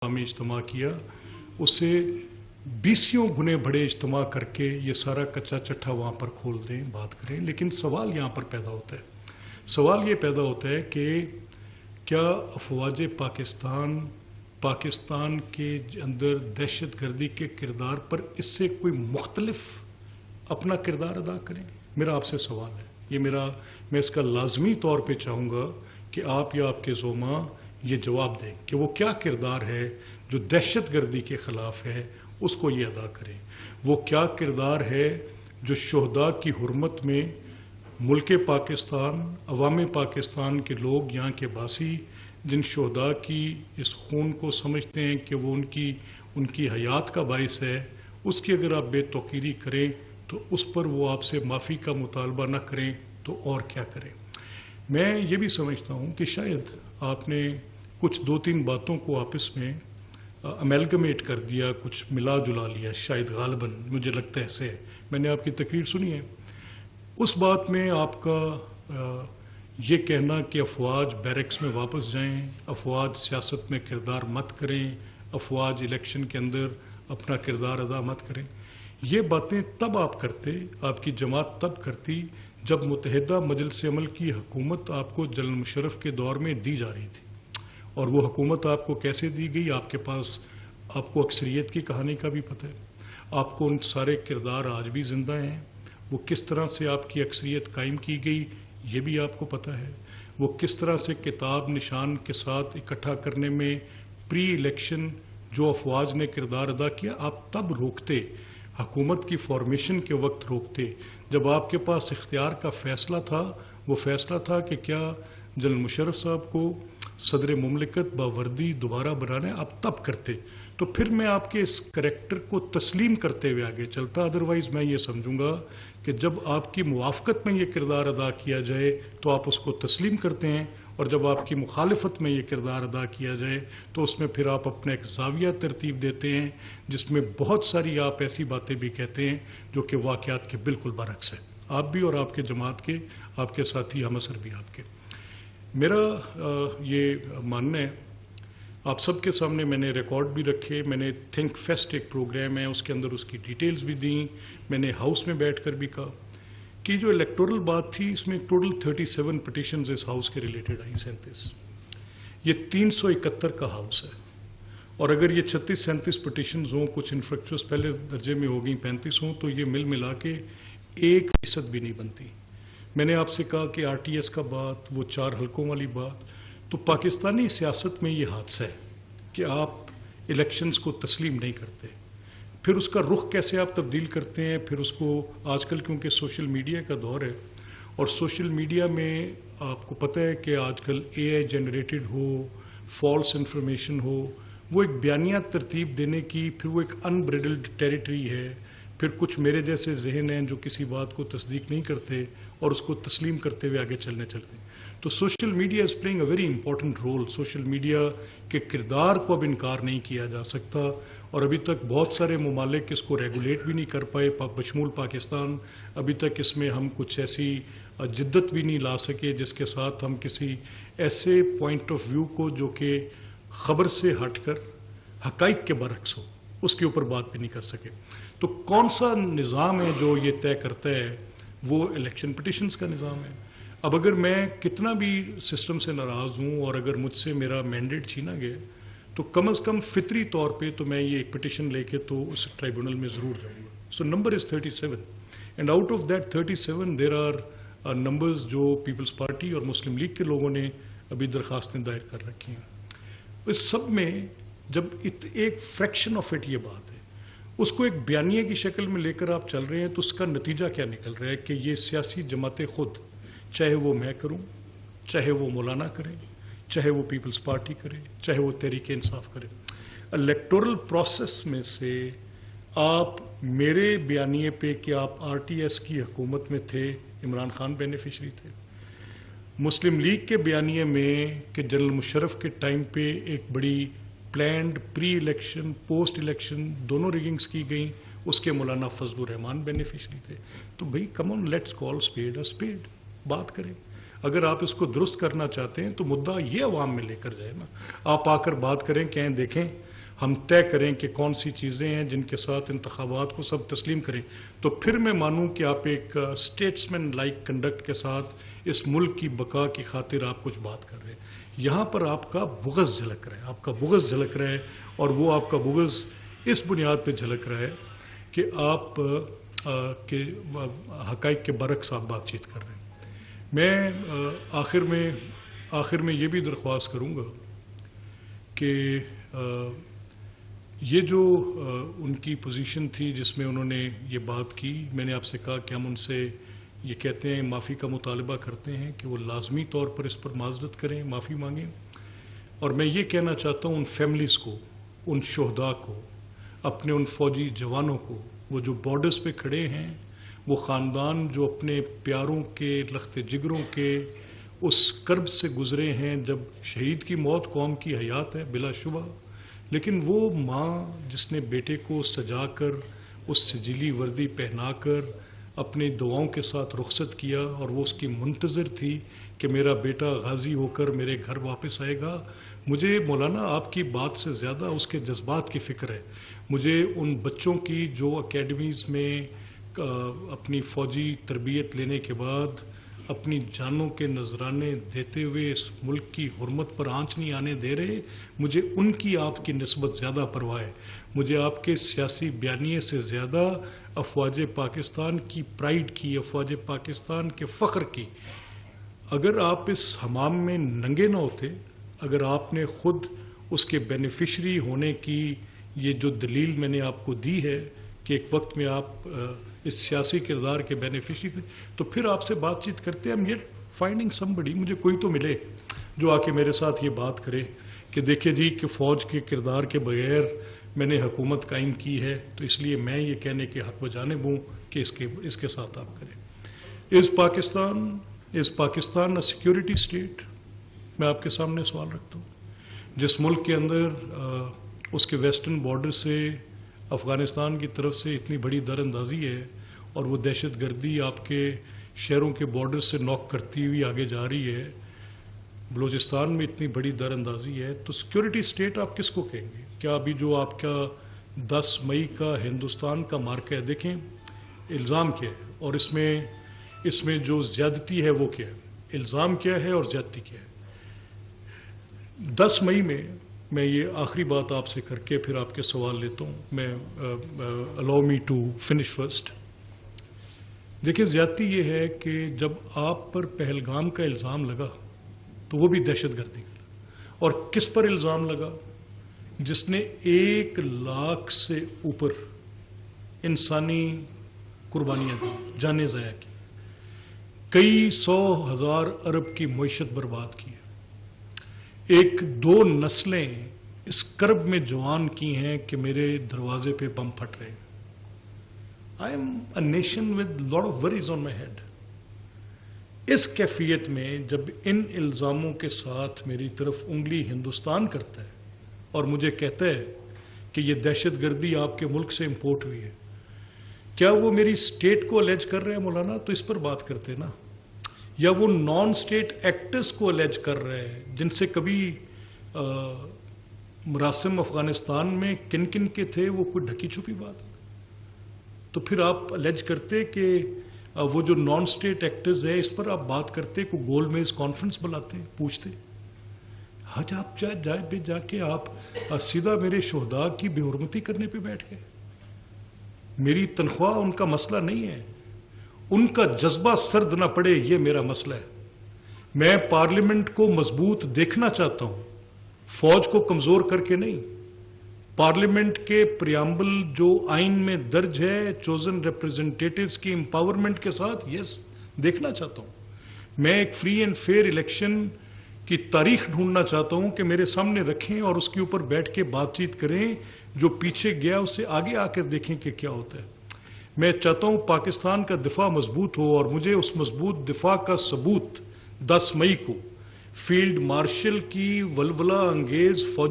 में इज्तिमा किया, उससे 20 गुने बड़े इज्तिमा करके ये सारा कच्चा चट्ठा वहाँ पर खोल दें, बात करें। लेकिन सवाल यहाँ पर पैदा होता है, सवाल ये पैदा होता है कि क्या अफवाज पाकिस्तान के अंदर दहशत गर्दी के किरदार पर इससे कोई मुख्तलिफ अपना किरदार अदा करें? मेरा आपसे सवाल है, मैं इसका लाजमी तौर पे चाहूँगा कि आप या आपके ज़ोमा ये जवाब दें कि वो क्या किरदार है जो दहशत गर्दी के ख़िलाफ़ है, उसको ये अदा करें। वो क्या किरदार है जो शुहदा की हुर्मत में मुल्क पाकिस्तान, अवाम पाकिस्तान के लोग, यहाँ के बासी, जिन शुहदा की इस खून को समझते हैं कि वो उनकी हयात का बाइस है, उसकी अगर आप बेतौकीरी करें तो उस पर वो आपसे माफ़ी का मुतालबा न करें तो और क्या करें। मैं ये भी समझता हूँ कि शायद आपने कुछ 2-3 बातों को आपस में अमेलगमेट कर दिया, कुछ मिला जुला लिया, शायद गालिबन मुझे लगता है ऐसे है। मैंने आपकी तकरीर सुनी है, उस बात में आपका ये कहना कि अफवाज बैरक्स में वापस जाएं, अफवाज सियासत में किरदार मत करें, अफवाज इलेक्शन के अंदर अपना किरदार अदा मत करें, ये बातें तब आप करते, आपकी जमात तब करती जब मुत्तहिदा मजलिस अमल की हुकूमत आपको जनरल मुशर्रफ के दौर में दी जा रही थी। और वो हुकूमत आपको कैसे दी गई, आपके पास आपको अक्सरियत की कहानी का भी पता है, आपको उन सारे किरदार आज भी ज़िंदा हैं, वो किस तरह से आपकी अक्सरियत कायम की गई ये भी आपको पता है, वो किस तरह से किताब निशान के साथ इकट्ठा करने में प्री इलेक्शन जो अफवाज ने किरदार अदा किया, आप तब रोकते, हुकूमत की फॉर्मेशन के वक्त रोकते, जब आपके पास इख्तियार का फ़ैसला था। वो फ़ैसला था कि क्या जनरल मुशर्रफ साहब को सदर मुमलिकत बावर्दी दोबारा बनाना है, आप तब करते। तो फिर मैं आपके इस करैक्टर को तस्लीम करते हुए आगे चलता। अदरवाइज़ मैं ये समझूंगा कि जब आपकी मुवाफ़क़त में ये किरदार अदा किया जाए तो आप उसको तस्लीम करते हैं, और जब आपकी मुखालिफत में ये किरदार अदा किया जाए तो उसमें फिर आप अपना एक ज़ाविया तरतीब देते हैं जिसमें बहुत सारी आप ऐसी बातें भी कहते हैं जो कि वाक़यात के बिल्कुल बरक्स है, आप भी और आपके जमात के, आपके साथी हम असर भी आपके। मेरा ये मानना है, आप सबके सामने मैंने रिकॉर्ड भी रखे, मैंने थिंक फेस्ट एक प्रोग्राम है उसके अंदर उसकी डिटेल्स भी दी, मैंने हाउस में बैठकर भी कहा कि जो इलेक्टोरल बात थी इसमें टोटल 37 पिटिशंस इस हाउस के रिलेटेड आई, 37, ये 371 का हाउस है। और अगर ये 36-37 पिटिशंस हों, कुछ इंफ्रेक्चुअस पहले दर्जे में हो गई 35 हों, तो ये मिल मिला के 1% भी नहीं बनती। मैंने आपसे कहा कि RTS का बात, वो 4 हलकों वाली बात, तो पाकिस्तानी सियासत में ये हादसा है कि आप इलेक्शंस को तस्लीम नहीं करते, फिर उसका रुख कैसे आप तब्दील करते हैं, फिर उसको आजकल क्योंकि सोशल मीडिया का दौर है और सोशल मीडिया में आपको पता है कि आजकल AI जनरेटेड हो, फॉल्स इंफॉर्मेशन हो, वो एक बयानिया तरतीब देने की, फिर वो एक अनब्रिडल्ड टेरिटरी है, फिर कुछ मेरे जैसे जहन हैं जो किसी बात को तस्दीक नहीं करते और उसको तस्लीम करते हुए आगे चलते। तो social media is playing a very important role. Social media के किरदार को अब इनकार नहीं किया जा सकता, और अभी तक बहुत सारे ममालिक इसको रेगुलेट भी नहीं कर पाए, बशमूल पाकिस्तान। अभी तक इसमें हम कुछ ऐसी जिद्दत भी नहीं ला सके जिसके साथ हम किसी ऐसे पॉइंट ऑफ व्यू को जो कि ख़बर से हटकर हक़ाइक़ के बरक्स हो, उसके ऊपर बात भी नहीं कर सके। तो कौन सा निज़ाम है जो ये तय करता है? वो इलेक्शन पिटिशंस का निज़ाम है। अब अगर मैं कितना भी सिस्टम से नाराज़ हूँ और अगर मुझसे मेरा मैंडेट छीना गया तो कम से कम फितरी तौर पे तो मैं ये एक पिटिशन लेके तो उस ट्राइब्यूनल में ज़रूर जाऊँगा। So number is 37, and out of that 37 there are numbers जो पीपल्स पार्टी और मुस्लिम लीग के लोगों ने अभी दरख्वास्तें दायर कर रखी हैं। इस सब में जब एक फ्रैक्शन ऑफ इट ये बात है, उसको एक बयानिया की शक्ल में लेकर आप चल रहे हैं, तो उसका नतीजा क्या निकल रहा है कि ये सियासी जमातें खुद, चाहे वो मैं करूं, चाहे वो मौलाना करें, चाहे वो पीपल्स पार्टी करे, चाहे वो तहरीक इंसाफ करे, इलेक्टोरल प्रोसेस में से आप मेरे बयानिए पे कि आप RTS की हुकूमत में थे, इमरान खान बेनिफिशरी थे, मुस्लिम लीग के बयानिए में कि जनरल मुशर्रफ के टाइम पे एक बड़ी planned pre election post election दोनों रिगिंग्स की गई, उसके मौलाना फजलुर रहमान बेनिफिशरी थे। तो भाई come on, let's call spade a spade, बात करें। अगर आप इसको दुरुस्त करना चाहते हैं तो मुद्दा ये अवाम में लेकर जाए ना, आप आकर बात करें, कहें देखें ہم طے کریں کہ کون سی چیزیں ہیں جن کے ساتھ انتخابات کو سب تسلیم کریں، تو پھر میں مانوں کہ آپ ایک اسٹیٹسمین لائک کنڈکٹ کے ساتھ اس ملک کی بقا کی خاطر آپ کچھ بات کر رہے ہیں۔ یہاں پر آپ کا بغض جھلک رہا ہے، آپ کا بغض جھلک رہا ہے، اور وہ آپ کا بغض اس بنیاد پہ جھلک رہا ہے کہ آپ کے حقائق کے برعکس آپ بات چیت کر رہے ہیں۔ میں آخر میں یہ بھی درخواست کروں گا کہ یہ جو ان کی پوزیشن تھی جس میں انہوں نے یہ بات کی، میں نے آپ سے کہا کہ ہم ان سے یہ کہتے ہیں، معافی کا مطالبہ کرتے ہیں کہ وہ لازمی طور پر اس پر معذرت کریں، معافی مانگیں، اور میں یہ کہنا چاہتا ہوں ان فیملیز کو، ان شہداء کو، اپنے ان فوجی جوانوں کو، وہ جو بارڈرز پہ کھڑے ہیں، وہ خاندان جو اپنے پیاروں کے لخت جگروں کے اس کرب سے گزرے ہیں جب شہید کی موت قوم کی حیات ہے بلا شبہ، لیکن وہ ماں جس نے بیٹے کو سجا کر اس سجیلی وردی پہنا کر اپنی دعاؤں کے ساتھ رخصت کیا، اور وہ اس کی منتظر تھی کہ میرا بیٹا غازی ہو کر میرے گھر واپس آئے گا، مجھے مولانا آپ کی بات سے زیادہ اس کے جذبات کی فکر ہے۔ مجھے ان بچوں کی جو اکیڈمیز میں اپنی فوجی تربیت لینے کے بعد اپنی جانوں کے نذرانے دیتے ہوئے اس ملک کی حرمت پر آنچ نہیں آنے دے رہے، مجھے ان کی آپ کی نسبت زیادہ پرواہ ہے۔ مجھے آپ کے سیاسی بیانیے سے زیادہ افواج پاکستان کی پرائیڈ کی، افواج پاکستان کے فخر کی۔ اگر آپ اس حمام میں ننگے نہ ہوتے، اگر آپ نے خود اس کے بینیفیشری ہونے کی یہ جو دلیل میں نے آپ کو دی ہے کہ ایک وقت میں آپ اس سیاسی کردار کے بینیفیشری تھے، تو پھر آپ سے بات چیت کرتے ہم یہ فائنڈنگ سمبڈی، مجھے کوئی تو ملے جو آ کے میرے ساتھ یہ بات کرے کہ دیکھیں جی کہ فوج کے کردار کے بغیر میں نے حکومت قائم کی ہے، تو اس لیے میں یہ کہنے کے حق بجانب ہوں کہ اس کے ساتھ آپ کریں۔ از پاکستان سیکیورٹی اسٹیٹ؟ میں آپ کے سامنے سوال رکھتا ہوں، جس ملک کے اندر اس کے ویسٹرن بارڈر سے افغانستان کی طرف سے اتنی بڑی در اندازی ہے، اور وہ دہشت گردی آپ کے شہروں کے بارڈر سے نوک کرتی ہوئی آگے جا رہی ہے، بلوچستان میں اتنی بڑی در اندازی ہے، تو سیکیورٹی اسٹیٹ آپ کس کو کہیں گے؟ کیا ابھی جو آپ کا 10 مئی کا ہندوستان کا مارکہ ہے، دیکھیں الزام کیا ہے اور اس میں جو زیادتی ہے وہ کیا ہے، الزام کیا ہے اور زیادتی کیا ہے۔ 10 مئی میں یہ آخری بات آپ سے کر کے پھر آپ کے سوال لیتا ہوں، میں allow me to finish first۔ دیکھیں زیادتی یہ ہے کہ جب آپ پر پہلگام کا الزام لگا تو وہ بھی دہشت گردی کا، اور کس پر الزام لگا؟ جس نے 1 لاکھ سے اوپر انسانی قربانیاں دی، جانیں ضائع کی، کئی 100,000 ارب کی معیشت برباد کی ہے، 1-2 نسلیں اس کرب میں جوان کی ہیں کہ میرے دروازے پہ بم پھٹ رہے ہیں۔ I am a nation with lot of worries on my head۔ اس کیفیت میں جب ان الزاموں کے ساتھ میری طرف انگلی ہندوستان کرتا ہے اور مجھے کہتا ہے کہ یہ دہشت گردی آپ کے ملک سے امپورٹ ہوئی ہے، کیا وہ میری سٹیٹ کو الیج کر رہے ہیں مولانا؟ تو اس پر بات کرتے نا، یا وہ نان سٹیٹ ایکٹرز کو الیج کر رہے ہیں جن سے کبھی مراسم افغانستان میں کن کن کے تھے وہ کوئی ڈھکی چھپی بات؟ تو پھر آپ الیج کرتے کہ وہ جو نان سٹیٹ ایکٹرز ہے اس پر آپ بات کرتے، کو گول میز کانفرنس بلاتے، پوچھتے۔ آج آپ جا کے آپ سیدھا میرے شہداء کی بے حرمتی کرنے پہ بیٹھ گئے۔ میری تنخواہ ان کا مسئلہ نہیں ہے، ان کا جذبہ سرد نہ پڑے یہ میرا مسئلہ ہے۔ میں پارلیمنٹ کو مضبوط دیکھنا چاہتا ہوں، فوج کو کمزور کر کے نہیں۔ پارلیمنٹ کے پریامبل جو آئین میں درج ہے چوزن ریپرزنٹیٹیوز کی امپاورمنٹ کے ساتھ، یس دیکھنا چاہتا ہوں۔ میں ایک فری اینڈ فیئر الیکشن کی تاریخ ڈھونڈنا چاہتا ہوں کہ میرے سامنے رکھیں اور اس کے اوپر بیٹھ کے بات چیت کریں، جو پیچھے گیا اس سے آگے آ کر دیکھیں کہ کیا ہوتا ہے۔ میں چاہتا ہوں پاکستان کا دفاع مضبوط ہو، اور مجھے اس مضبوط دفاع کا ثبوت 10 مئی کو فیلڈ مارشل کی ولولہ انگیز فوج